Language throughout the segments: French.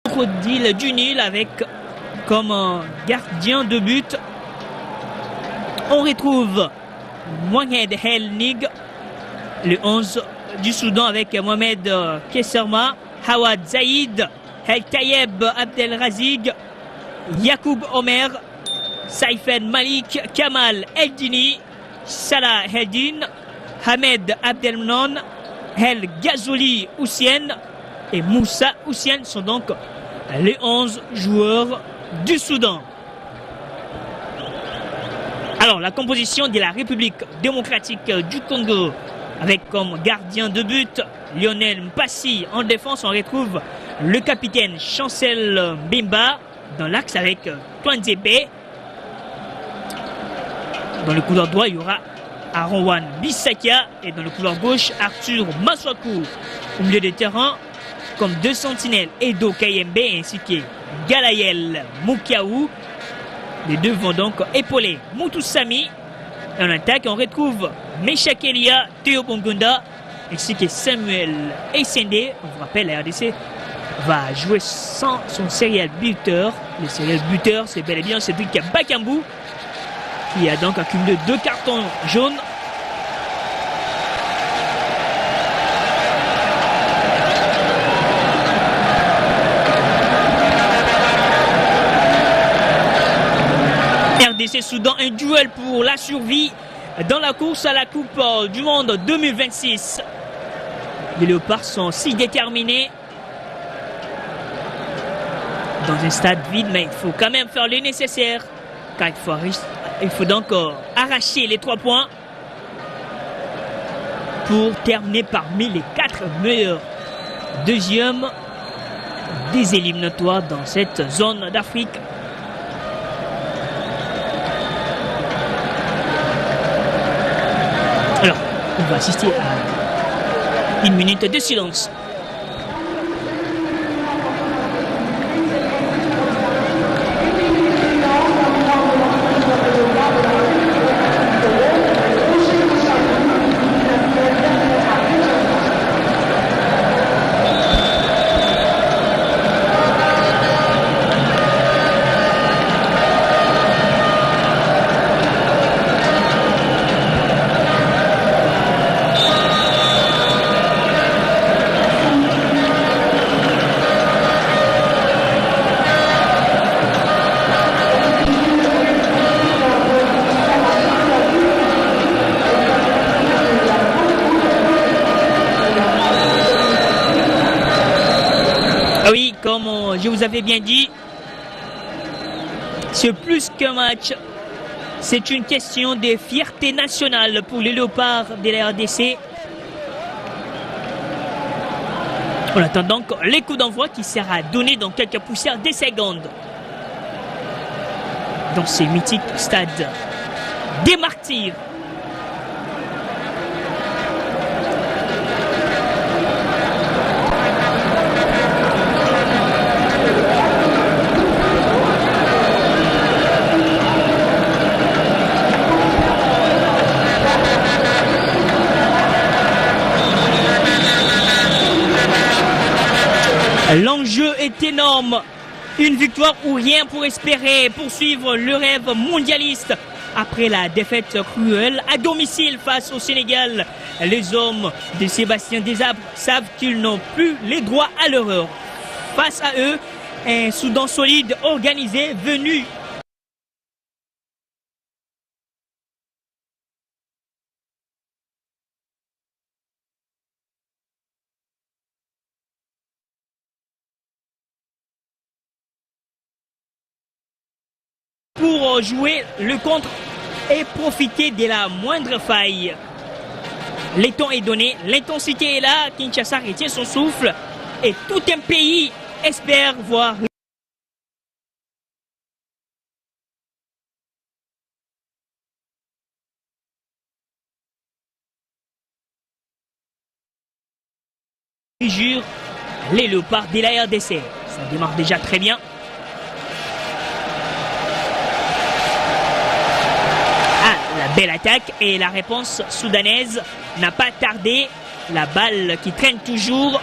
Crocodile du Nil avec comme gardien de but. On retrouve Mohamed El Nig, le 11 du Soudan avec Mohamed Kesserma, Hawad Zaïd, El Tayeb Abdelrazig, Yacoub Omer, Saifen Malik, Kamal Eldini, Salah Eldin, Hamed Abdelmnon, El Ghazouli Oussien et Moussa Oussien sont donc les 11 joueurs du Soudan. Alors, la composition de la République démocratique du Congo, avec comme gardien de but Lionel Mpassi. En défense, on retrouve le capitaine Chancel Mbemba. Dans l'axe avec Twanzebe. Dans le couloir droit, il y aura Aronwan Bissakia. Et dans le couloir gauche, Arthur Maswaku. Au milieu de terrain, comme deux sentinelles, Edo Kayembe ainsi que Galayel Moukiaou. Les deux vont donc épauler Moutoussami. Et en attaque, on retrouve Meshak Elia, Théo Bongunda ainsi que Samuel Essende. On vous rappelle, la RDC va jouer sans son serial buteur. Le serial buteur, c'est bel et bien Cédric Bakambu, qui a donc accumulé 2 cartons jaunes. RDC Soudan, un duel pour la survie dans la course à la Coupe du Monde 2026. Les Léopards sont si déterminés dans un stade vide, mais il faut quand même faire le nécessaire, car il faut donc arracher les 3 points pour terminer parmi les 4 meilleurs deuxièmes des éliminatoires dans cette zone d'Afrique. Alors, on va assister à une minute de silence. Comme je vous avais bien dit, c'est plus qu'un match, c'est une question de fierté nationale pour les Léopards de la RDC. On attend donc les coups d'envoi qui sera donné dans quelques poussières des secondes. Dans ces mythiques stades des Martyrs. L'enjeu est énorme. Une victoire ou rien pour espérer poursuivre le rêve mondialiste. Après la défaite cruelle à domicile face au Sénégal, les hommes de Sébastien Desabre savent qu'ils n'ont plus les droits à l'erreur. Face à eux, un Soudan solide, organisé, venu pour jouer le contre et profiter de la moindre faille. Le temps est donné, l'intensité est là, Kinshasa retient son souffle et tout un pays espère voir jure les Léopards de la RDC. Ça démarre déjà très bien. La belle attaque et la réponse soudanaise n'a pas tardé. La balle qui traîne toujours.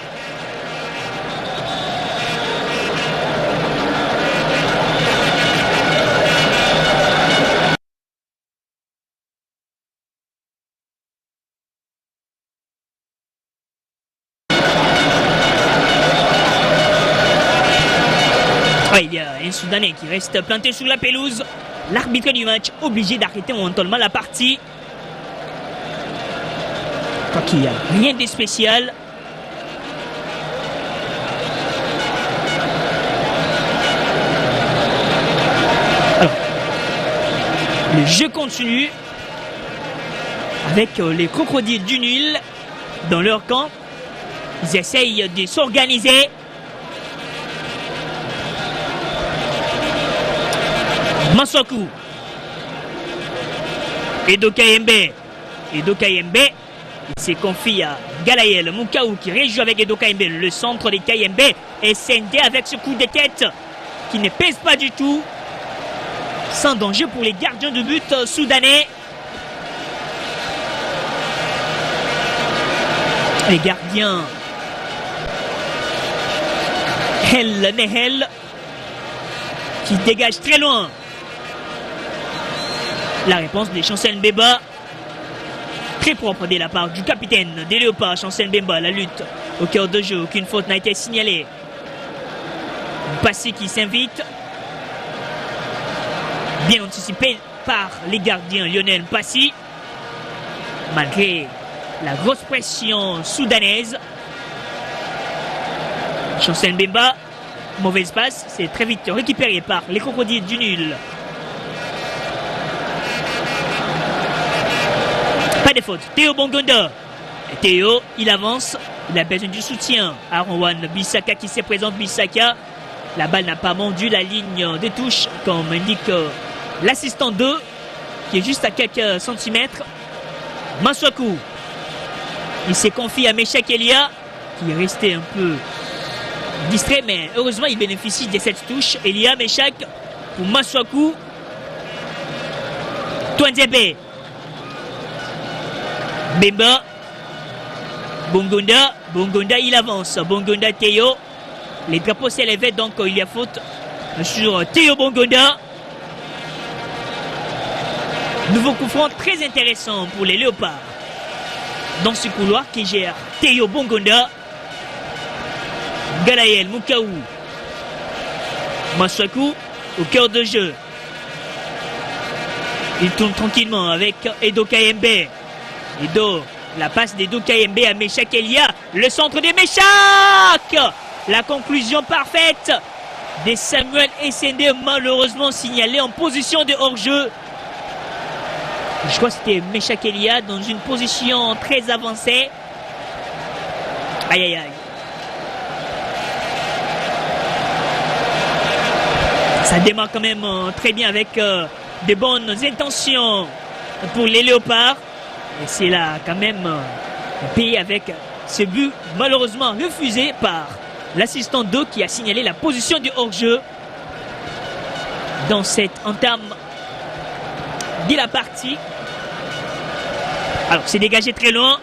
Ouais, il y a un Soudanais qui reste planté sur la pelouse. L'arbitre du match obligé d'arrêter momentanément la partie. Quoi qu'il n'y a rien de spécial. Alors, le jeu continue avec les crocodiles du Nil dans leur camp. Ils essayent de s'organiser. Massakou. Edo Kayembe. Edo Kayembe. Il se confie à Galayel Mukaou qui rejoue avec Edo Kayembe. Le centre de Kayembe est scindé avec ce coup de tête qui ne pèse pas du tout. Sans danger pour les gardiens de but soudanais. Les gardiens El Nehel qui dégage très loin. La réponse de Chancel Mbemba. Très propre de la part du capitaine des Léopards, Chancel Mbemba. La lutte au cœur de jeu. Aucune faute n'a été signalée. Passé qui s'invite. Bien anticipé par les gardiens Lionel Passy. Malgré la grosse pression soudanaise. Chancel Mbemba. Mauvaise passe. C'est très vite récupéré par les crocodiles du Nil. Pas de faute. Théo Bongonda. Théo, il avance. Il a besoin du soutien. Aaron Wan-Bissaka qui se présente. Bissaka. La balle n'a pas mordu la ligne de touche, comme indique l'assistant 2, qui est juste à quelques centimètres. Massakou. Il s'est confié à Meshak Elia, qui est resté un peu distrait, mais heureusement il bénéficie de cette touche. Elia, Meshak, pour Massakou. Touanzebe. Bemba. Bongonda. Bongonda, il avance. Bongonda, Théo. Les drapeaux s'élevaient, donc il y a faute sur Théo Bongonda. Nouveau coup franc très intéressant pour les Léopards. Dans ce couloir qui gère Théo Bongonda. Galayel Mukaou. Massakou au cœur de jeu. Il tourne tranquillement avec Edo Kayembe. Edo, la passe d'Edo Kayembe à Meshak Elia. Le centre de Meshak. La conclusion parfaite de Samuel Essendé, malheureusement signalé en position de hors-jeu. Je crois que c'était Meshak Elia dans une position très avancée. Aïe aïe aïe. Ça démarre quand même très bien avec de bonnes intentions pour les Léopards. Et c'est là quand même payé avec ce but malheureusement refusé par l'assistant 2 qui a signalé la position du hors-jeu dans cette entame de la partie. Alors c'est dégagé très loin.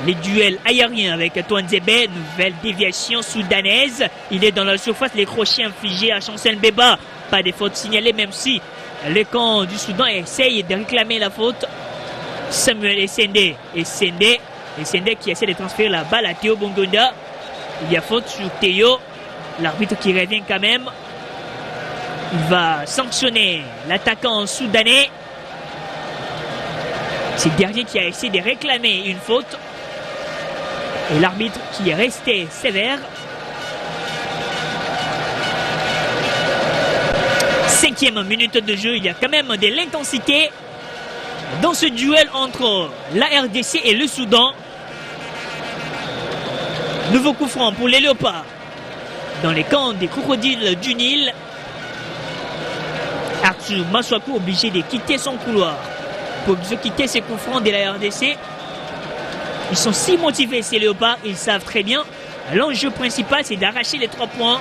Les duels aériens avec Touanzebe, nouvelle déviation soudanaise. Il est dans la surface, les crochets infligés à Chancel Mbemba. Pas de faute signalée, même si le camp du Soudan essaye de réclamer la faute. Samuel Essendé. Essendé qui essaie de transférer la balle à Théo Bongonda. Il y a faute sur Théo. L'arbitre qui revient quand même. Il va sanctionner l'attaquant soudanais. C'est le dernier qui a essayé de réclamer une faute. Et l'arbitre qui est resté sévère. 5e minute de jeu. Il y a quand même de l'intensité dans ce duel entre la RDC et le Soudan. Nouveau coup franc pour les Léopards. Dans les camps des crocodiles du Nil. Arthur Massakou obligé de quitter son couloir pour quitter ses coups francs de la RDC. Ils sont si motivés ces Léopards, ils savent très bien. L'enjeu principal c'est d'arracher les 3 points.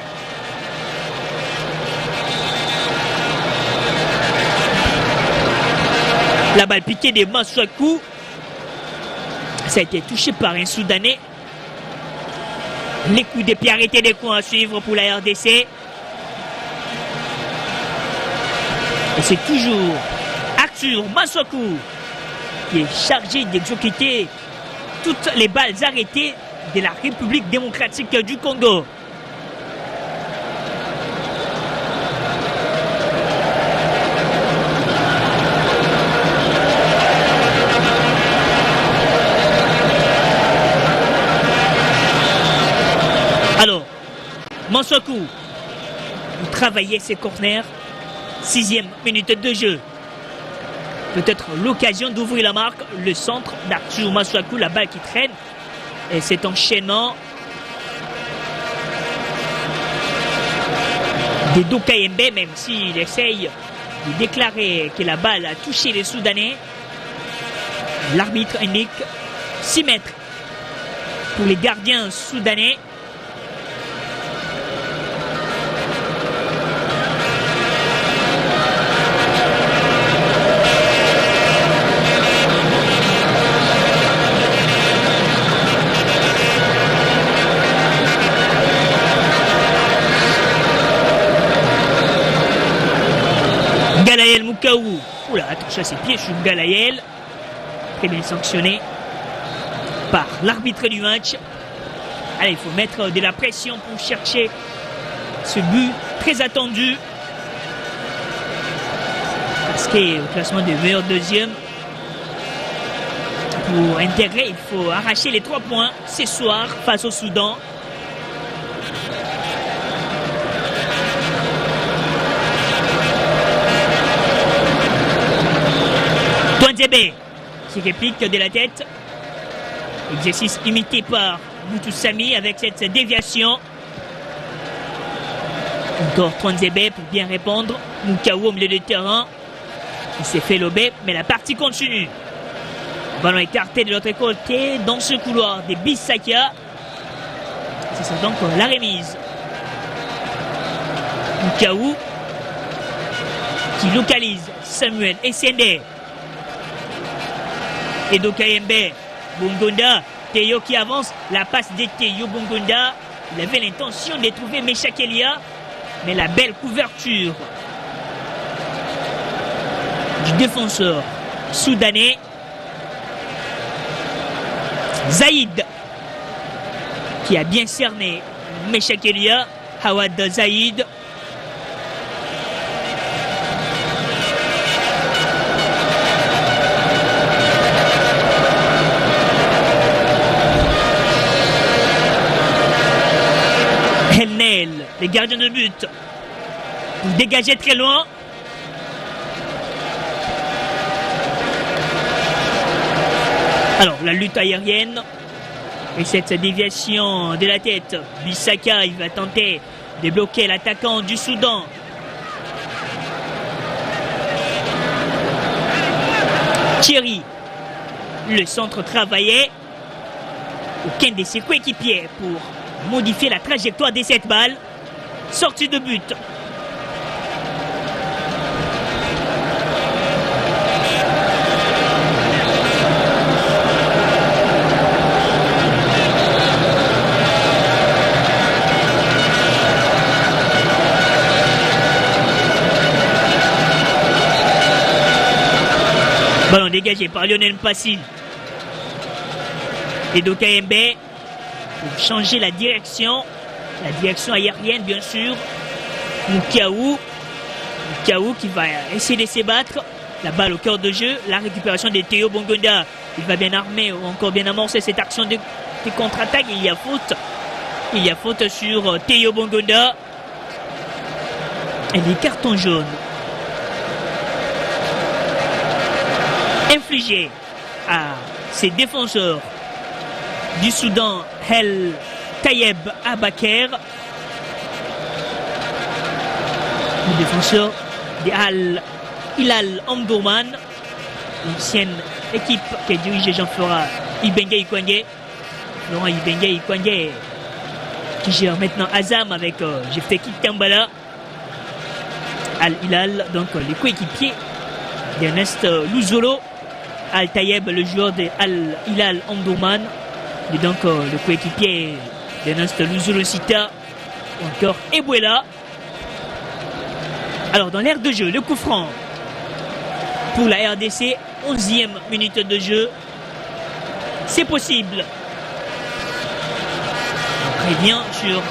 La balle piquée de Massakou. Ça a été touché par un Soudanais. Les coups de pied arrêtés des coins à suivre pour la RDC. Et c'est toujours Arthur Massakou qui est chargé d'exécuter toutes les balles arrêtées de la République démocratique du Congo. Masuaku. Il travaillait ses corners. 6e minute de jeu. Peut-être l'occasion d'ouvrir la marque. Le centre d'Arthur Masuaku, la balle qui traîne. Et cet enchaînement d'Edo Kayembe, même s'il essaye de déclarer que la balle a touché les Soudanais. L'arbitre indique 6 mètres pour les gardiens soudanais. Galayel Mukaou. Oula, attention à ses pieds sur Galayel. Très bien sanctionné par l'arbitre du match. Allez, il faut mettre de la pression pour chercher ce but très attendu. Parce qu'au classement de meilleur deuxième, pour intégrer, il faut arracher les 3 points ce soir face au Soudan. Touanzebe qui réplique de la tête. Exercice imité par Moutoussamy avec cette déviation. Encore Touanzebe pour bien répondre. Mukaou au milieu de terrain. Il s'est fait lober, mais la partie continue. Ballon écarté de l'autre côté dans ce couloir des Bissaka. C'est ça donc la remise. Mukaou qui localise Samuel Essende. Edo Kayembe, Bongonda, Teyo qui avance, la passe de Teyo Bongonda. Il avait l'intention de trouver Meshak Elia, mais la belle couverture du défenseur soudanais. Zaïd qui a bien cerné Meshak Elia, Hawad Zaïd. Les gardiens de but pour dégager très loin. Alors la lutte aérienne et cette déviation de la tête. Bissaka, il va tenter de bloquer l'attaquant du Soudan. Thierry, le centre travaillait. Aucun de ses coéquipiers pour modifier la trajectoire de cette balle. Sortie de but. Ballon dégagé par Lionel Mpassi. Edo Kayembe pour changer la direction aérienne bien sûr. Mukaou qui va essayer de se battre. La balle au cœur de jeu, la récupération de Teyo Bongonda. Il va bien armer ou encore bien amorcer cette action de contre-attaque. Il y a faute sur Teyo Bongonda. Et des cartons jaunes infligés à ses défenseurs du Soudan, El Tayeb Abaker, le défenseur de Al Hilal Omdurman, l'ancienne équipe que dirige Jean-Florent Ibenge Ikwanye. Laurent Ibenge Ikwanye qui gère maintenant Azam avec Jefeki Kambala. Al Hilal, donc les coéquipiers d'Ernest Luzolo. Al Tayeb, le joueur de Al Hilal Omdurman, et donc le coéquipier d'Ernest Luzolo Sita, ou encore Ebuela. Alors dans l'aire de jeu, le coup franc pour la RDC, 11e minute de jeu. C'est possible. On revient sur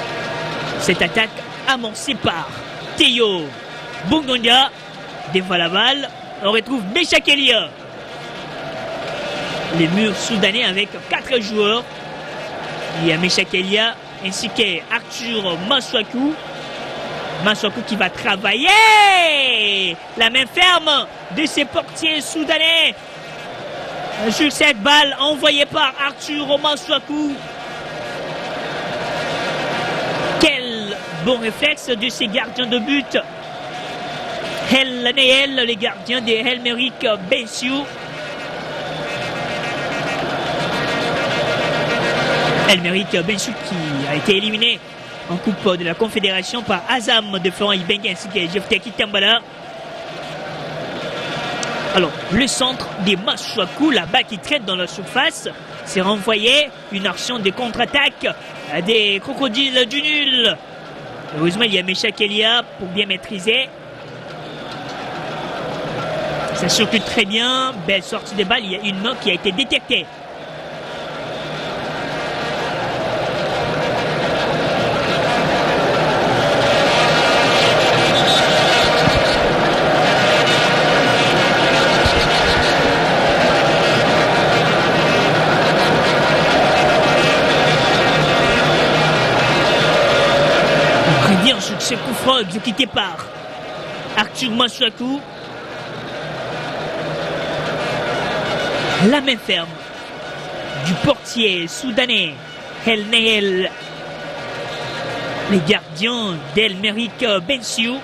cette attaque amorcée par Teyo Bongonda. Des fois la balle, on retrouve Meshak Elia. Les murs soudanais avec 4 joueurs. Il y a Meshak Elia, ainsi qu'Arthur Masuaku. Masuaku qui va travailler la main ferme de ses portiers soudanais sur cette balle envoyée par Arthur Masuaku. Quel bon réflexe de ses gardiens de but. El Neel, les gardiens de Elmeric Bensiou. Elmeric Bensiou qui a été éliminé en Coupe de la Confédération par Azam de Florent Ibenge ainsi que Jephté Kitambala. Alors, le centre des Masuaku, la balle qui traite dans la surface, c'est renvoyé. Une action de contre-attaque des Crocodiles du Nul. Heureusement, il y a Mecha Kelia pour bien maîtriser. Ça circule très bien. Belle sortie de balle. Il y a une main qui a été détectée. Sur ce coup franc exécuté par Arthur Masuaku. La main ferme du portier soudanais El Neel. Les gardiens d'Elmeric Bensiou.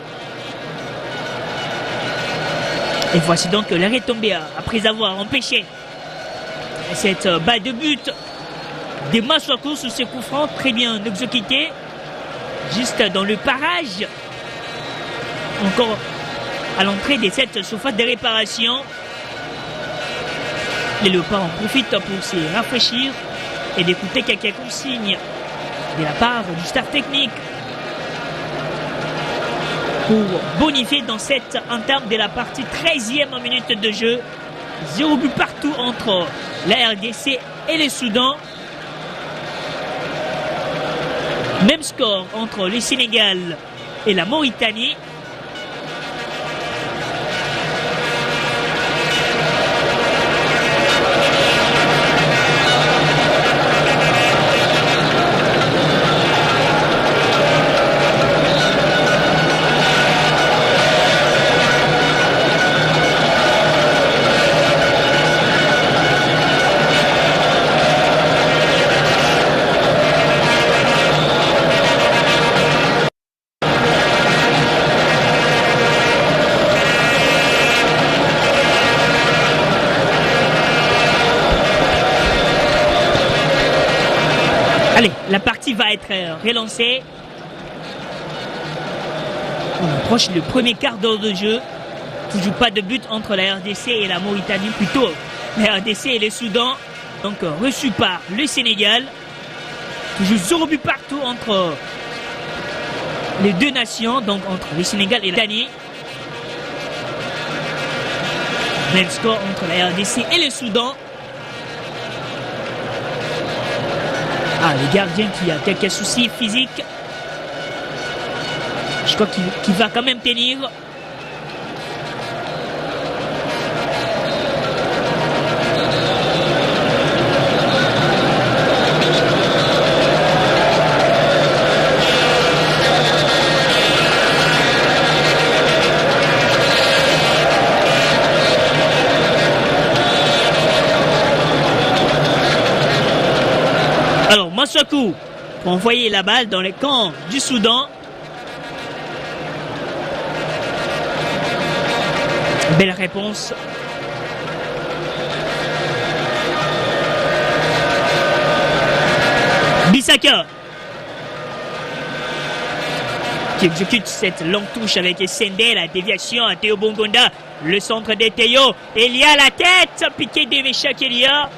Et voici donc l'arrêt tombé après avoir empêché cette balle de but de Masuaku sur ce coup franc très bien exécuté. Juste dans le parage, encore à l'entrée de cette surface de réparation. Les Léopards en profitent pour se rafraîchir et d'écouter quelques consignes de la part du staff technique pour bonifier dans cette entame de la partie 13e minute de jeu. 0 but partout entre la RDC et le Soudan. Même score entre le Sénégal et la Mauritanie. Allez, la partie va être relancée. On approche le premier quart d'heure de jeu. Toujours pas de but entre la RDC et la Mauritanie, plutôt la RDC et le Soudan. Donc reçu par le Sénégal. Toujours 0 but partout entre les deux nations, donc entre le Sénégal et la Mauritanie. Même score entre la RDC et le Soudan. Ah, le gardien qui a quelques soucis physiques. Je crois qu'il va quand même tenir. Alors, Masuaku pour envoyer la balle dans les camps du Soudan. Belle réponse. Bissaka qui exécute cette longue touche avec Sendé, la déviation à Théo Bongonda, le centre de Théo, et il y a la tête piquée de Mecha Kelia.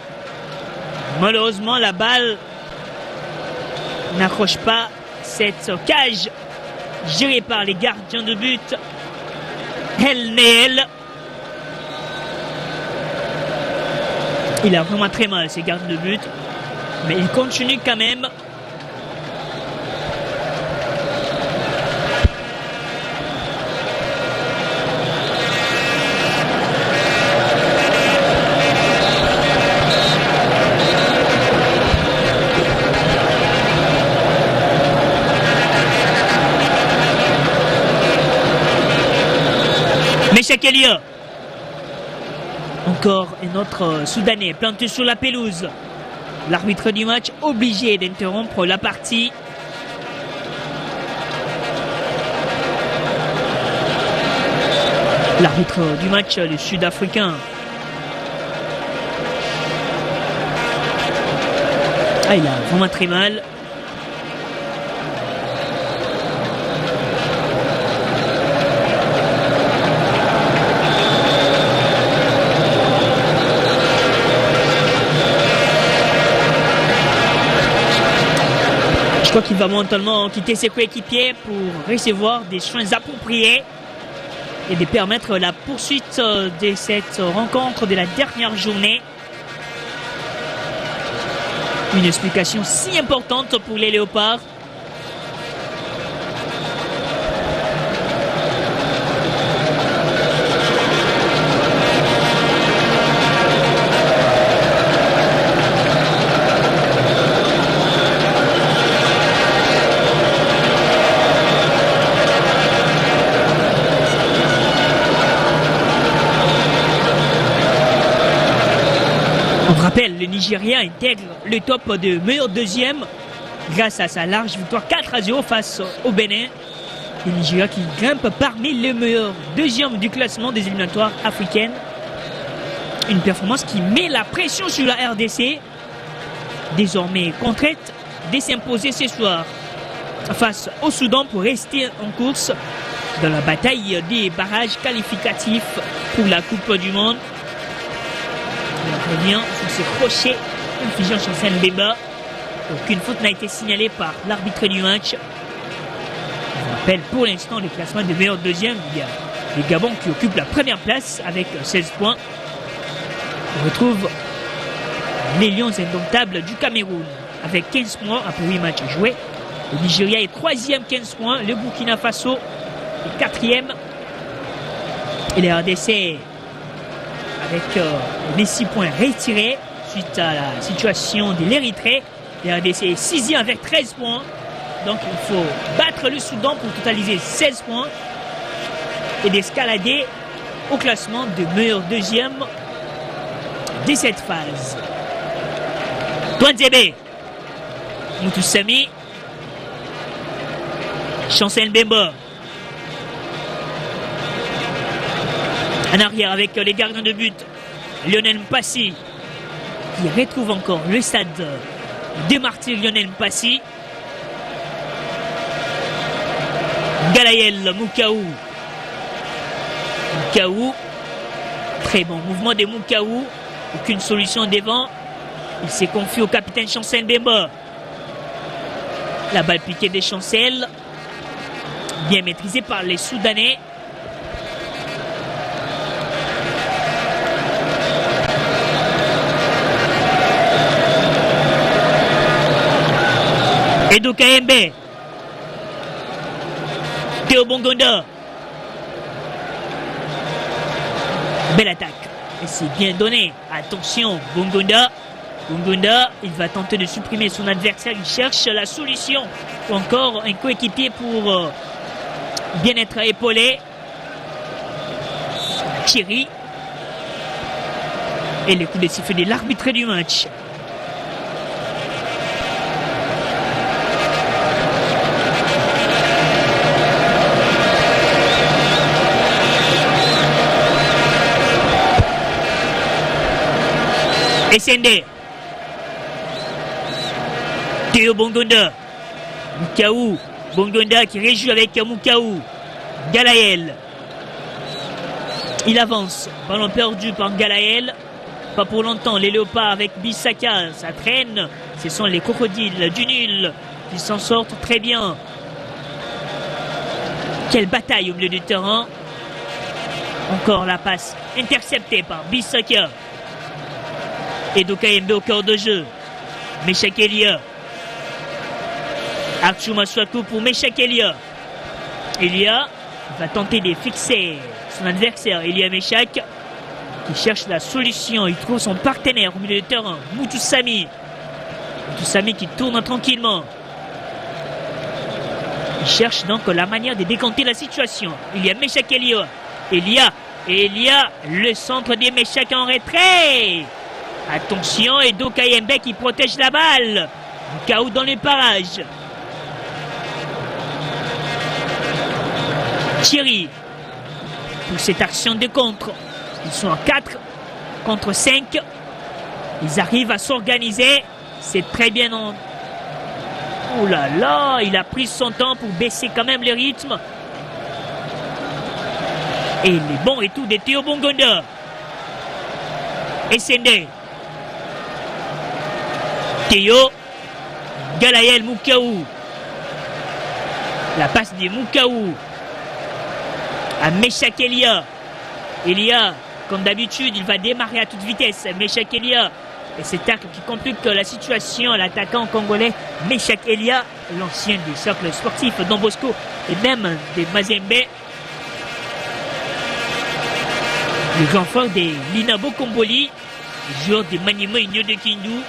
Malheureusement, la balle n'accroche pas cette cage gérée par les gardiens de but. El Neel. Il a vraiment très mal ces gardiens de but, mais il continue quand même. Meshak Elia. Encore un autre Soudanais planté sur la pelouse. L'arbitre du match obligé d'interrompre la partie. L'arbitre du match, le Sud-Africain. Ah, il a vraiment très mal. Je crois qu'il va mentalement quitter ses coéquipiers pour recevoir des soins appropriés et de permettre la poursuite de cette rencontre de la dernière journée. Une explication si importante pour les Léopards. On rappelle, le Nigeria intègre le top de meilleur deuxième grâce à sa large victoire 4-0 face au Bénin. Le Nigeria qui grimpe parmi les meilleurs deuxièmes du classement des éliminatoires africaines. Une performance qui met la pression sur la RDC, désormais contrainte de s'imposer ce soir face au Soudan pour rester en course dans la bataille des barrages qualificatifs pour la Coupe du Monde. On revient sur ce crochet infligé en Chancel Mbemba. Aucune faute n'a été signalée par l'arbitre du match. Je rappelle pour l'instant le classement de meilleur deuxième. Il y a les Gabon qui occupent la première place avec 16 points. On retrouve les Lions indomptables du Cameroun avec 15 points après 8 matchs joués. Le Nigeria est 3e, 15 points. Le Burkina Faso est 4e. Et les RDC avec les 6 points retirés suite à la situation de l'Érythrée. Les RDC est 6e avec 13 points. Donc il faut battre le Soudan pour totaliser 16 points et d'escalader au classement de meilleur deuxième de cette phase. Touanzebe, Moutou Sami, Chancel Mbemba. En arrière avec les gardiens de but, Lionel Mpassi qui retrouve encore le stade de martyrs. Lionel Mpassi, Galayel Moukaou. Moukaou, très bon mouvement de Moukaou, aucune solution devant. Il s'est confié au capitaine Chancel Mbemba. La balle piquée des Chancel, bien maîtrisée par les Soudanais. Edo Kayembe, Théo Bongonda. Belle attaque. Et c'est bien donné. Attention, Bongonda. Bongonda, il va tenter de supprimer son adversaire. Il cherche la solution. Ou encore un coéquipier pour bien être épaulé. Thierry. Et le coup de sifflet de l'arbitre du match. SND. Théo Bongonda. Moukaou. Bongonda qui réjoue avec Moukaou. Galayel. Il avance. Ballon perdu par Galayel. Pas pour longtemps. Les Léopards avec Bissaka. Ça traîne. Ce sont les crocodiles du nul qui s'en sortent très bien. Quelle bataille au milieu du terrain. Encore la passe interceptée par Bissaka. Edo Kayembe au cœur de jeu. Meshak Elia. Arthur Maswaku pour Meshak Elia. Elia va tenter de fixer son adversaire. Elia Meshak qui cherche la solution. Il trouve son partenaire au milieu du terrain. Moutou Sami. Moutou Sami qui tourne tranquillement. Il cherche donc la manière de décanter la situation. Il y a Meshak Elia Elia, le centre des Meshak en retrait. Attention, Edo Kayembe qui protège la balle. Mukau dans le parage. Thierry pour cette action de contre. Ils sont en 4 contre 5. Ils arrivent à s'organiser. C'est très bien. Oh là là, il a pris son temps pour baisser quand même le rythme. Et les bons retours de Théo Bongonda. Essende. Théo. Galayel Mukau. La passe de Mukau à Meshak Elia. Elia, comme d'habitude, il va démarrer à toute vitesse. Meshak Elia. Et c'est tacle qui complique la situation. L'attaquant congolais Meshak Elia, l'ancien du cercle sportif Don Bosco et même de Mazembe. Le grand frère de Linabo Komboli, joueur de Maniema Union de Kindu.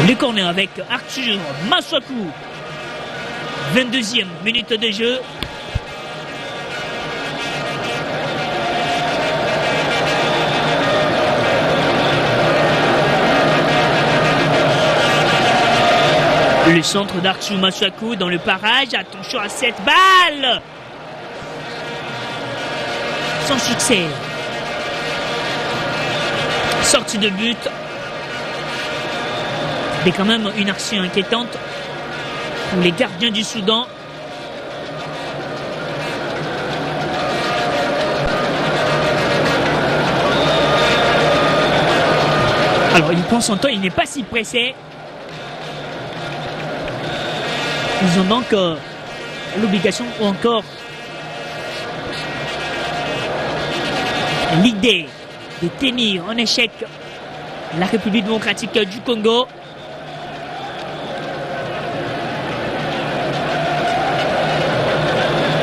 Le corner avec Arthur Maswaku. 22e minute de jeu. Le centre d'Arthur Maswaku dans le parage. Attention à cette balle. Sans succès. Sortie de but. Mais quand même une action inquiétante pour les gardiens du Soudan. Alors il prend son temps, il n'est pas si pressé. Ils ont donc l'obligation ou encore l'idée de tenir en échec la République démocratique du Congo.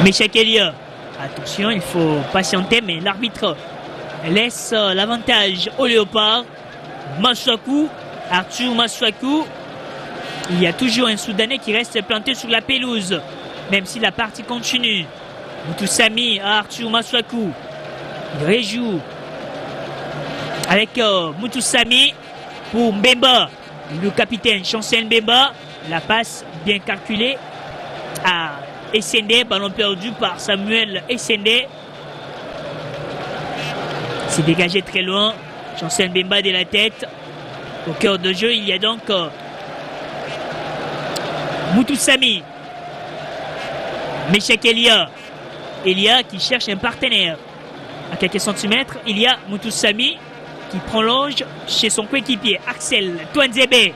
Meshak Elia, attention, il faut patienter, mais l'arbitre laisse l'avantage au Léopard. Maswaku, Arthur Maswaku. Il y a toujours un Soudanais qui reste planté sur la pelouse, même si la partie continue. Moutoussamy à Arthur Maswaku. Il rejoue avec Moutoussamy pour Mbemba, le capitaine Chancel Mbemba. La passe bien calculée à Essende, ballon perdu par Samuel Essende. C'est dégagé très loin. Chancel Mbemba de la tête. Au cœur de jeu, il y a donc Moutoussamy. Meshak Elia. Elia qui cherche un partenaire. À quelques centimètres, il y a Moutoussamy qui prolonge chez son coéquipier Axel Touanzebe.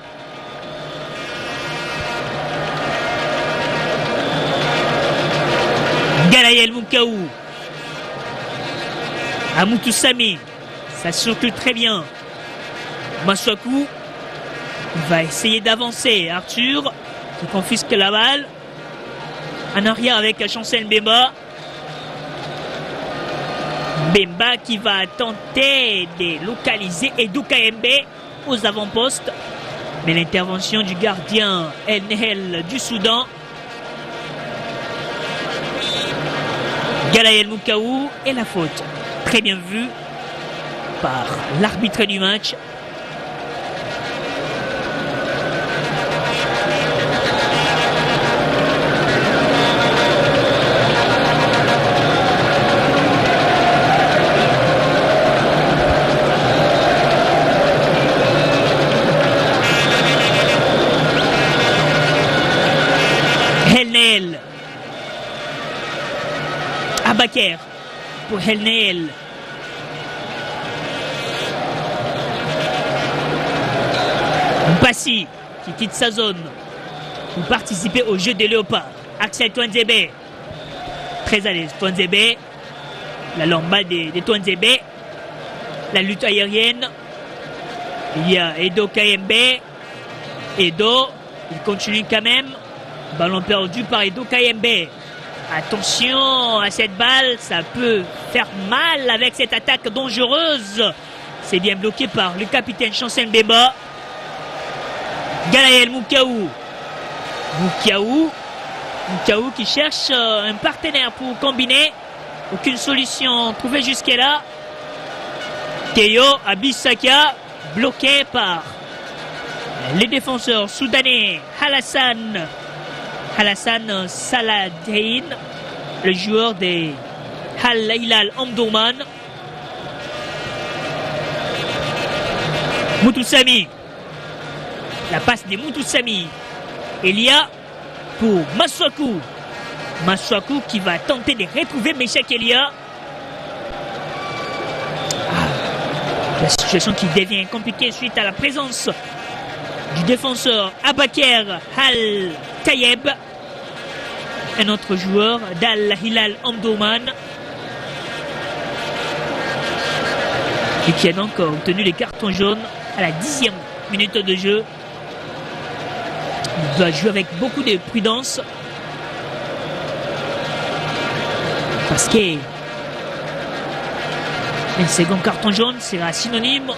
Galayel Mukau à Moutoussamy. Ça circule très bien. Maswaku va essayer d'avancer. Arthur qui confisque la balle. En arrière avec Chancel Mbemba. Mbemba qui va tenter de localiser Edo Kayembe aux avant-postes. Mais l'intervention du gardien El Nehel du Soudan. Galayel Mukau et la faute. Très bien vue par l'arbitre du match. Helnel. Abaker pour Helnel. Mpassi qui quitte sa zone pour participer au jeu des léopards. Axel Touanzebe. Très à l'aise. Touanzebe. La lambade de Touanzebe. La lutte aérienne. Il y a Edo Kayembe. Edo. Il continue quand même. Ballon perdu par Edo Kayembe. Attention à cette balle. Ça peut faire mal avec cette attaque dangereuse. C'est bien bloqué par le capitaine Chancel Mbemba. Galayel Mukau. Mukau Moukaou qui cherche un partenaire pour combiner. Aucune solution trouvée jusqu'à-là. Théo Abisaka bloqué par les défenseurs soudanais. Halassan Saladin, le joueur des Al Hilal Omdurman. Moutoussamy. La passe de Moutoussamy. Elia pour Masuaku. Masuaku qui va tenter de retrouver Meshak Elia. La situation qui devient compliquée suite à la présence du défenseur Abaker Al-Tayeb. Un autre joueur d'Al Hilal Omdurman. Et qui a donc obtenu les cartons jaunes à la 10e minute de jeu. Il doit jouer avec beaucoup de prudence. Parce que un second carton jaune sera synonyme de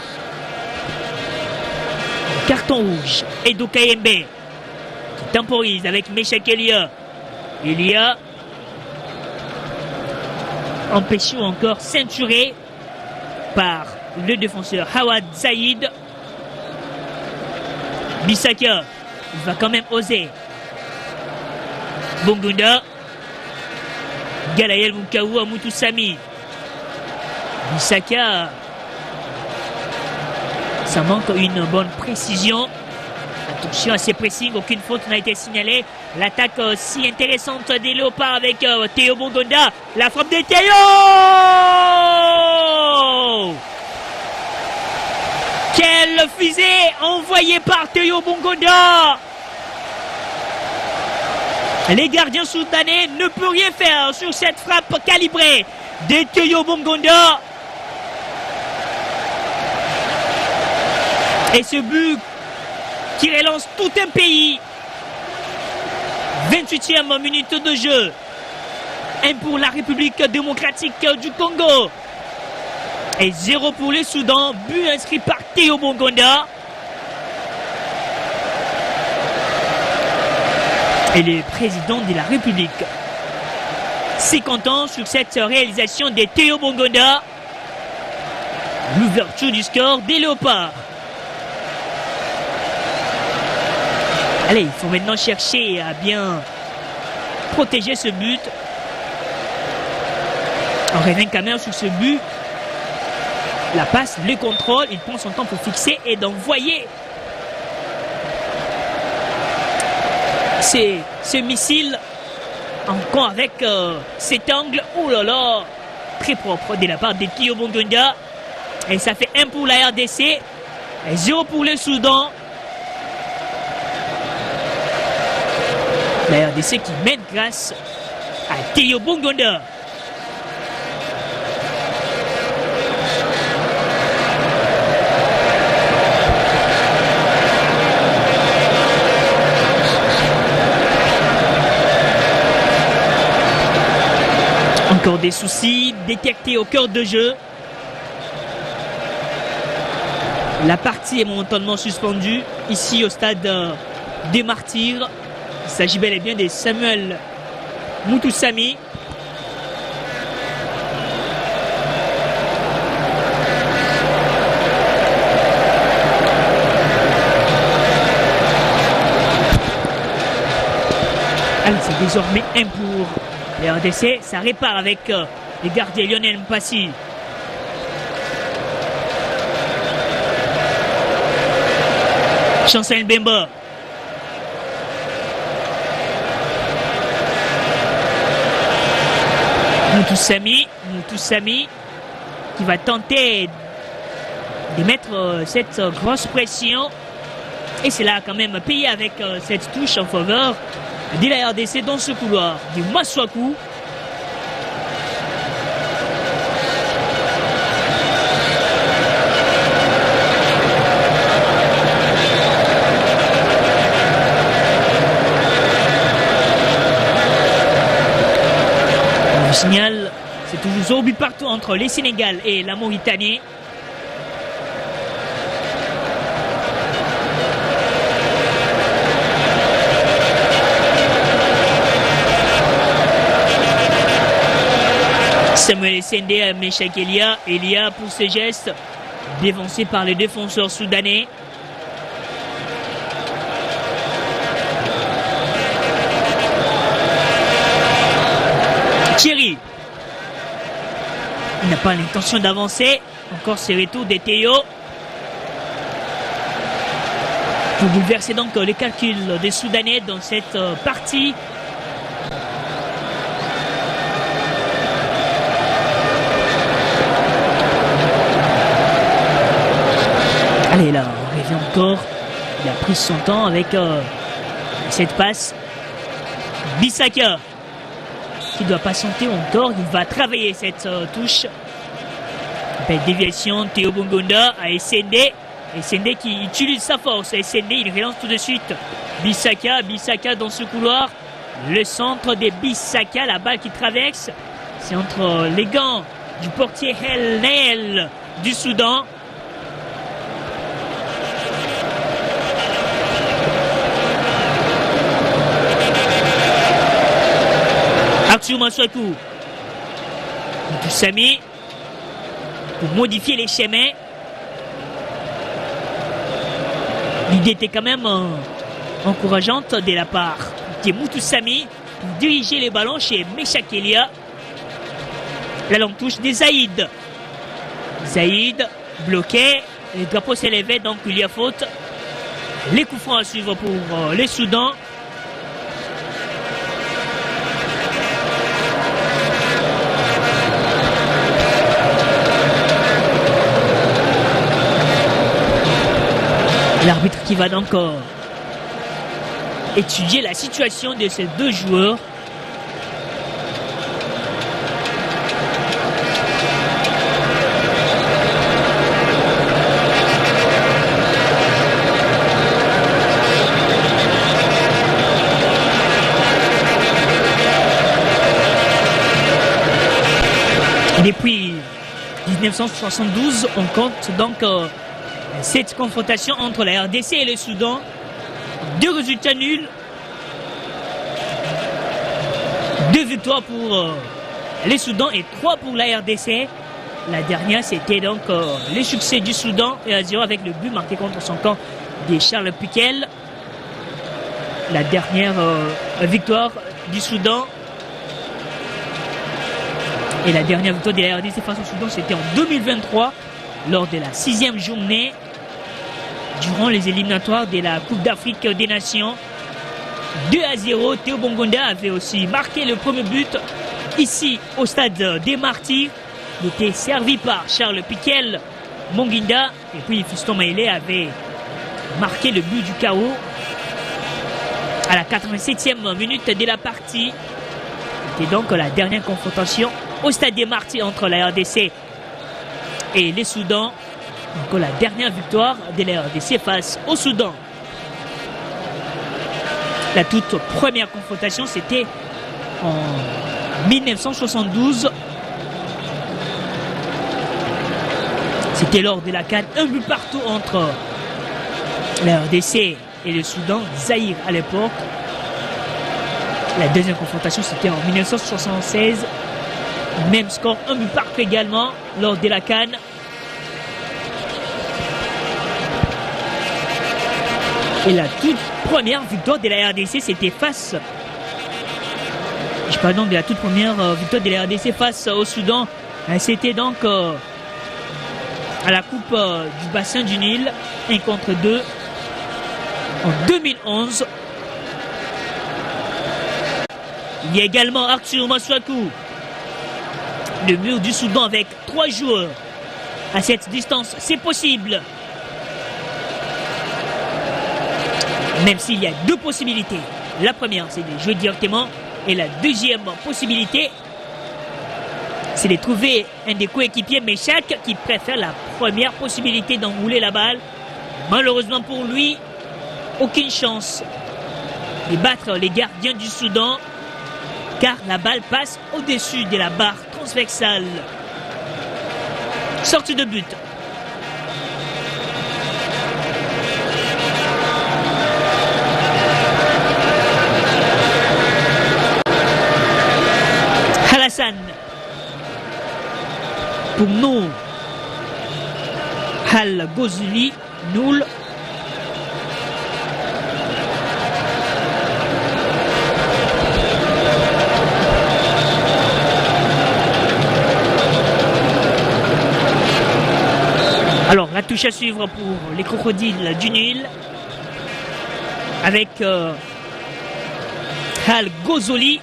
carton rouge. Edo Kayembe qui temporise avec Meshak Elia. Elia empêché ou encore ceinturé par le défenseur Hawad Zaïd. Bissaka, il va quand même oser. Bongunda. Galayel Moukaou à Moutoussamy. Bissaka. Ça manque une bonne précision. Attention à ces pressings, aucune faute n'a été signalée. L'attaque si intéressante des Léopards avec Théo Bongonda. La frappe de Théo. Quelle fusée envoyée par Théo Bongonda. Les gardiens soudanais ne peuvent rien faire sur cette frappe calibrée de Théo Bongonda. Et ce but qui relance tout un pays. 28e minute de jeu. 1 pour la République démocratique du Congo. Et 0 pour le Soudan. But inscrit par Théo Bongonda. Et le président de la République s'est content sur cette réalisation de Théo Bongonda. L'ouverture du score des Léopards. Allez, il faut maintenant chercher à bien protéger ce but. On revient quand même sur ce but. La passe, le contrôle, il prend son temps pour fixer et d'envoyer ce missile encore avec cet angle. Oh là là, très propre de la part de Théo Bongonda. Et ça fait 1 pour la RDC et 0 pour le Soudan. La RDC qui mène grâce à Théo Bongonda. Encore des soucis détectés au cœur de jeu. La partie est momentanément suspendue ici au stade des Martyrs. Il s'agit bel et bien de Samuel Moutoussamy. Allez, c'est désormais 1 pour les RDC. Ça répare avec les gardiens Lionel Mpassi. Chancel Bemba. Moutoussamy qui va tenter de mettre cette grosse pression. Et c'est là quand même payé avec cette touche en faveur de la RDC dans ce couloir du Masuaku. Le signal, c'est toujours au but partout entre les Sénégal et la Mauritanie. Samuel Sende à Meshak Elia. Elia pour ce geste, dévancé par les défenseurs soudanais. Thierry. Il n'a pas l'intention d'avancer. Encore ce retour de Théo. Pour bouleverser donc les calculs des Soudanais dans cette partie. Allez là, on revient encore. Il a pris son temps avec cette passe. Bissaka qui doit patienter encore. Il va travailler cette touche. Belle déviation. Théo Bongonda à Essende. Essende qui utilise sa force. Essende, il relance tout de suite. Bissaka dans ce couloir. Le centre de Bissaka. La balle qui traverse. C'est entre les gants du portier El Nael du Soudan. Arthur Maswaku. Sami pour modifier les chemins. L'idée était quand même encourageante de la part de Moutoussami pour diriger les ballons chez Meshak Elia. La longue touche de Zaïd. Zaïd bloqué. Le drapeau s'élevait, donc il y a faute. Les coups francs à suivre pour les Soudans. L'arbitre qui va donc étudier la situation de ces deux joueurs. Depuis 1972, on compte donc cette confrontation entre la RDC et le Soudan. 2 résultats nuls. 2 victoires pour les Soudans et 3 pour la RDC. La dernière, c'était donc le succès du Soudan 1-0 avec le but marqué contre son camp de Charles Piquel. La dernière victoire du Soudan et la dernière victoire de la RDC face au Soudan, c'était en 2023 lors de la 6e journée durant les éliminatoires de la Coupe d'Afrique des Nations. 2-0, Théo Bongonda avait aussi marqué le premier but ici au stade des Martyrs. Il était servi par Charles Piquel Monguinda et puis Fiston Maïlé avait marqué le but du chaos à la 87e minute de la partie. C'était donc la dernière confrontation au stade des Martyrs entre la RDC et les Soudans. Donc la dernière victoire de la RDC face au Soudan. La toute première confrontation, c'était en 1972. C'était lors de la CAN, un but partout entre la RDC et le Soudan, Zaïre à l'époque. La deuxième confrontation, c'était en 1976. Même score, un but partout également lors de la CAN. Et la toute première victoire de la RDC, c'était face... Je parle donc de la toute première victoire de la RDC face au Soudan. C'était donc à la Coupe du Bassin du Nil, 1 contre 2, en 2011. Il y a également Arthur Maswaku. Le mur du Soudan avec 3 joueurs. À cette distance, c'est possible. Même s'il y a 2 possibilités. La première, c'est de jouer directement. Et la deuxième possibilité, c'est de trouver un des coéquipiers Meshak qui préfère la première possibilité d'enrouler la balle. Malheureusement pour lui, aucune chance de battre les gardiens du Soudan, car la balle passe au-dessus de la barre transversale. Sortie de but. Pour nous, Al Ghazouali, nul. Alors, la touche à suivre pour les crocodiles du Nil avec Al Ghazouali,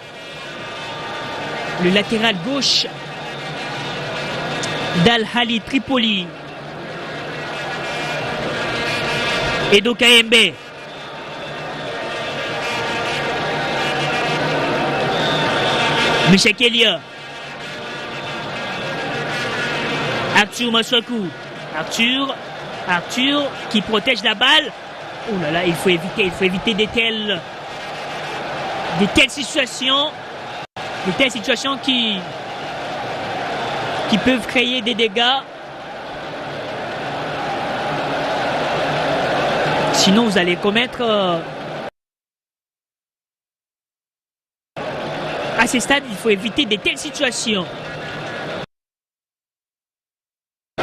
le latéral gauche d'Al-Ahli Tripoli. Edo Kayembe. Michel Kelia. Arthur Masuaku. Arthur qui protège la balle. Oh là là, il faut éviter de telles situations. De telles situations qui peuvent créer des dégâts. Sinon, vous allez commettre à ces stades, il faut éviter de telles situations.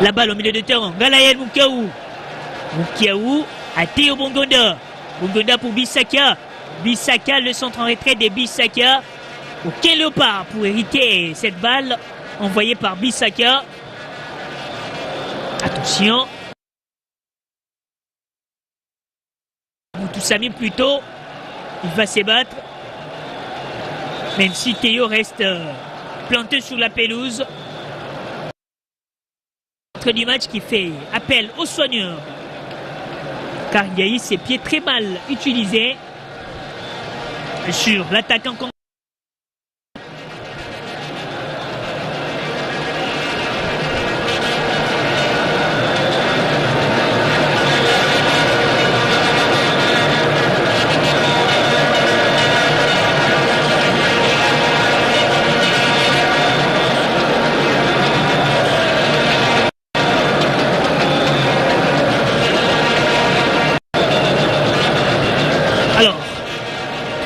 La balle au milieu de terrain. Galayel Moukiaou. Moukiaou à Théo Bongonda. Bongonda pour Bissaka. Bissaka, le centre en retrait de Bissaka. Aucun léopard pour hériter cette balle envoyée par Bissaka. Attention. Moutou plutôt. Il va se battre. Même si Théo reste planté sur la pelouse. Du match qui fait appel aux soigneurs car il y a eu ses pieds très mal utilisés sur l'attaquant.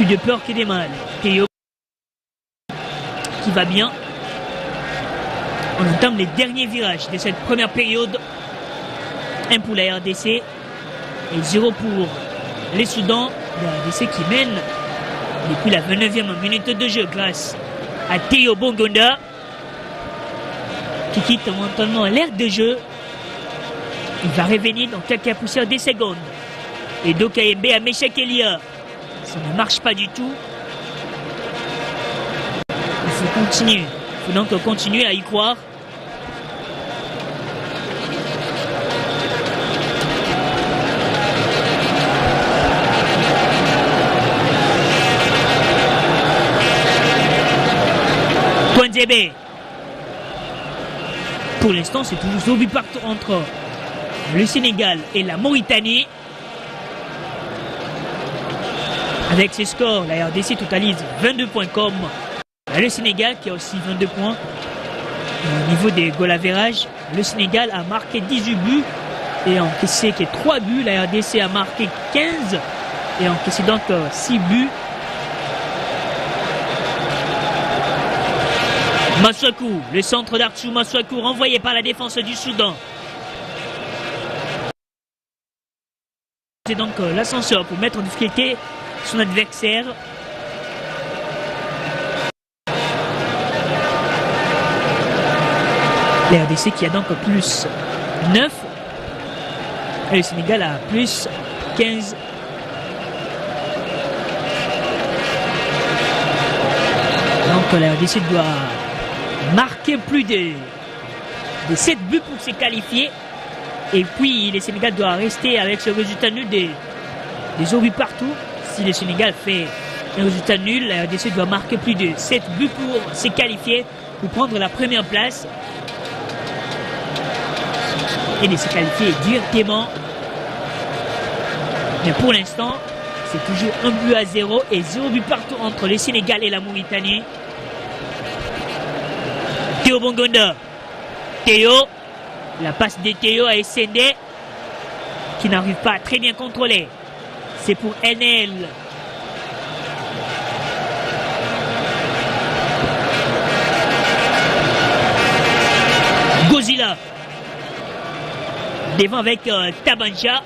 De peur que des mal. Théo qui va bien. On entame les derniers virages de cette première période. 1 pour la RDC et 0 pour les Soudans. La RDC qui mène depuis la 29e minute de jeu grâce à Théo Bongonda qui quitte momentanément l'aire de jeu. Il va revenir dans quelques poussières des secondes. Et Dokayembe à Michel Kelia. Ça ne marche pas du tout. Il faut continuer. Il faut donc continuer à y croire. Touanzebe. Pour l'instant, c'est toujours Zobi partout entre le Sénégal et la Mauritanie. Avec ses scores, la RDC totalise 22 points comme le Sénégal qui a aussi 22 points. Au niveau des goal average, le Sénégal a marqué 18 buts et encaissé que 3 buts. La RDC a marqué 15 et encaissé donc 6 buts. Masuaku, le centre d'Arthur Masuaku renvoyé par la défense du Soudan. C'est donc l'ascenseur pour mettre en difficulté son adversaire. La RDC qui a donc plus 9 et le Sénégal a plus 15. Donc la RDC doit marquer plus de 7 buts pour se qualifier. Et puis le Sénégal doit rester avec ce résultat nul des 0 buts partout. Si le Sénégal fait un résultat nul, la RDC doit marquer plus de 7 buts pour se qualifier, pour prendre la première place et de se qualifier directement. Mais pour l'instant, c'est toujours 1 but à 0 et 0 but partout entre le Sénégal et la Mauritanie. Théo Bongonda. Théo. La passe de Théo à Essendé qui n'arrive pas à très bien contrôler. C'est pour NL. Devant avec Tabanja.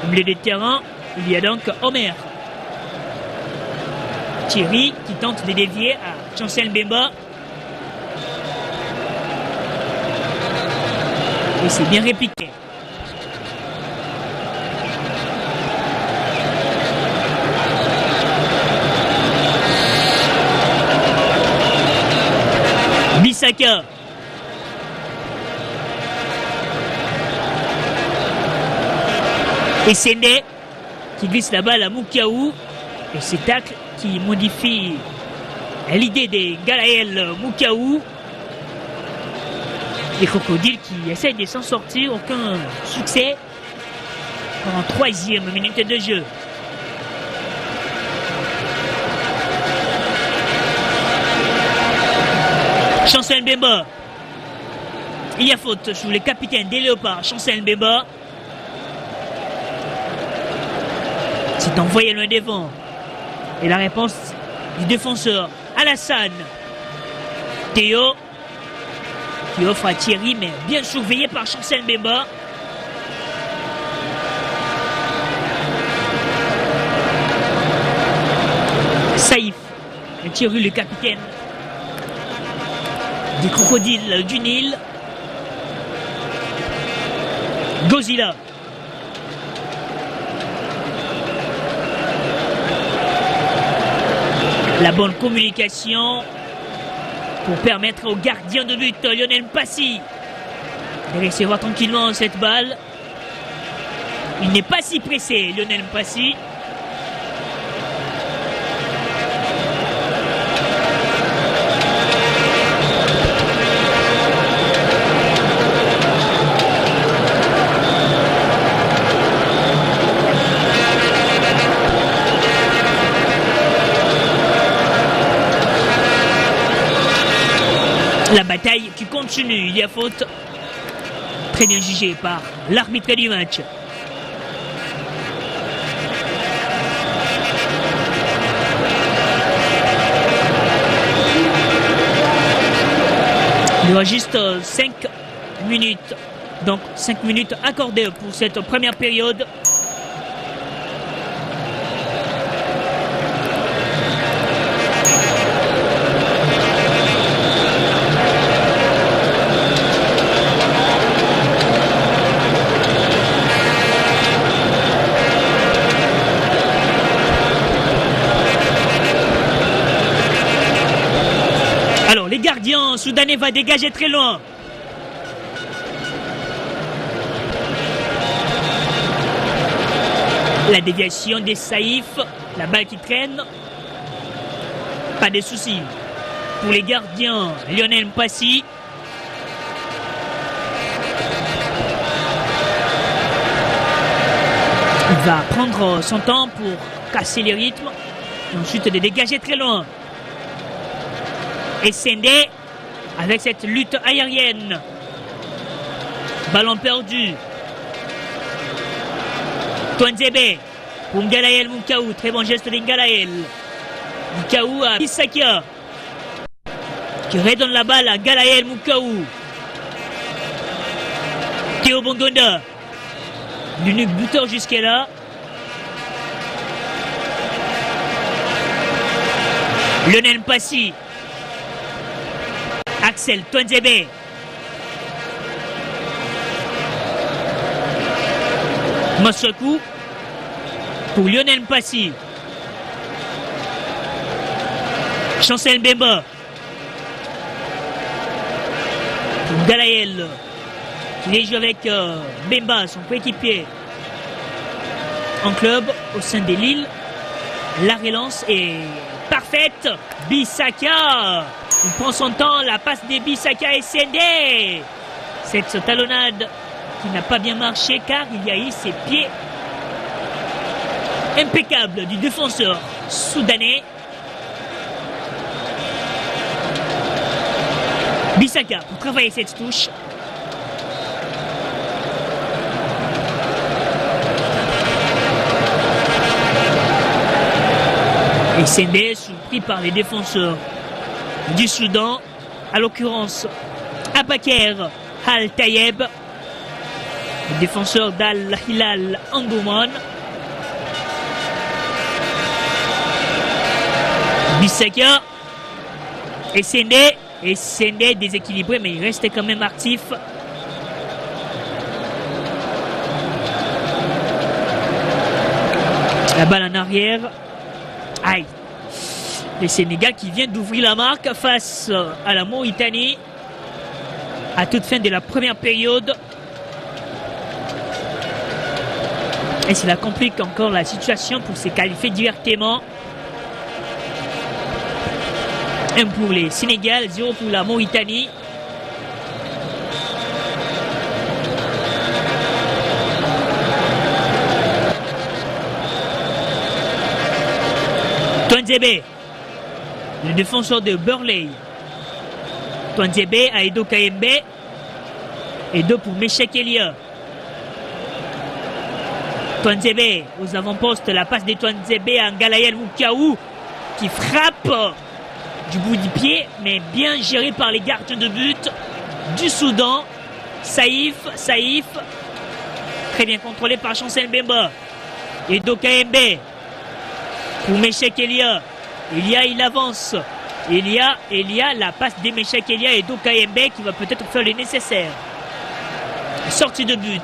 Au milieu de terrain, il y a donc Omer. Thierry qui tente de dévier à Chancel Mbemba. Et c'est bien répliqué. Bissaka. Et Sende qui glisse la balle à Moukaou. Et c'est tacle qui modifie l'idée des Galaël Moukaou. Les crocodiles qui essayent de s'en sortir, aucun succès en 3e minute de jeu. Chancel Mbemba. Il y a faute sur le capitaine des Léopards, Chancel Mbemba. C'est envoyé loin devant. Et la réponse du défenseur, Alassane. Théo, qui offre à Thierry, mais bien surveillé par Chancel Mbemba. Saïf, Thierry le capitaine des crocodiles du Nil. Gozila. La bonne communication pour permettre au gardien de but, Lionel Mpassi, de recevoir tranquillement cette balle. Il n'est pas si pressé, Lionel Mpassi. La bataille qui continue, il y a faute. Très bien jugé par l'arbitre du match. Il y aura juste 5 minutes. Donc 5 minutes accordées pour cette première période. Alors, les gardiens soudanais va dégager très loin. La déviation des Saïf, la balle qui traîne. Pas de soucis pour les gardiens. Lionel Mpassi. Il va prendre son temps pour casser les rythmes et ensuite de dégager très loin. Et Sende avec cette lutte aérienne. Ballon perdu. Twanzebe pour Ngalaël Moukaou. Très bon geste de Ngalaël. Moukaou à Bissaka qui redonne la balle à Ngalaël Moukaou. Théo Bongonda. L'unique buteur jusqu'à-là. Lionel Mpassi. Axel Twanzebe. Massakou pour Lionel Mpassi. Chancel Mbemba pour Galaël qui joue avec Mbemba, son coéquipier en club au sein des Lille. La relance est parfaite. Bissaka. Il prend son temps, la passe des Bissaka et Sende. Cette talonnade qui n'a pas bien marché car il y a eu ses pieds impeccables du défenseur soudanais. Bissaka pour travailler cette touche. Et Sende surpris par les défenseurs du Soudan, à l'occurrence Abaker Al Tayeb. le défenseur d'Al Hilal Omdurman. Bissakia et Sendé déséquilibré, mais il reste quand même actif. La balle en arrière. Aïe. Le Sénégal qui vient d'ouvrir la marque face à la Mauritanie à toute fin de la première période. Et cela complique encore la situation pour se qualifier directement. 1 pour les Sénégal, 0 pour la Mauritanie. Touanzebe, le défenseur de Burley. Touanzebe à Edo Kayembe. Edo pour Meshek Elia. Touanzebe aux avant-postes, la passe de Touanzebe à Ngalayel Wukaou qui frappe du bout du pied, mais bien géré par les gardiens de but du Soudan. Saïf, très bien contrôlé par Chancel Bemba. Edo Kayembe pour Meshek Elia. Il avance. Elia, la passe de Meshek Elia et Edo Kayembe qui va peut-être faire le nécessaire. Sortie de but.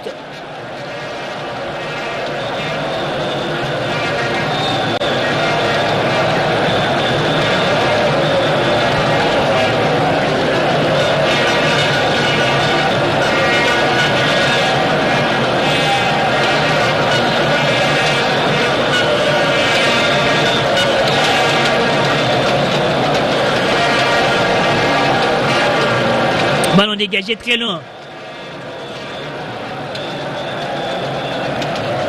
Ballon dégagé très loin.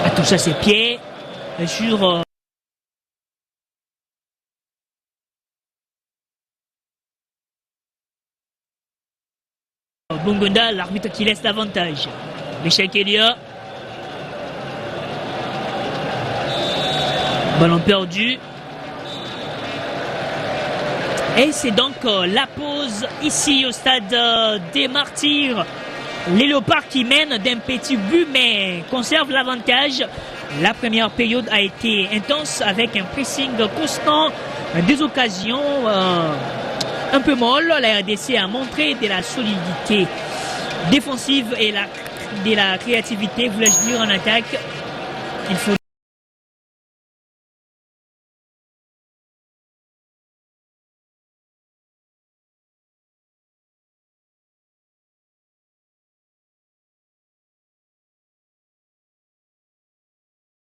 A touché à ses pieds sur Bongonda, l'arbitre qui laisse l'avantage. Meshek Elia. Ballon perdu. Et c'est donc la pause ici au stade des Martyrs. Les Léopards qui mènent d'un petit but mais conservent l'avantage. La première période a été intense avec un pressing constant, des occasions un peu molles. La RDC a montré de la solidité défensive et de la créativité, voulais-je dire, en attaque. Il faut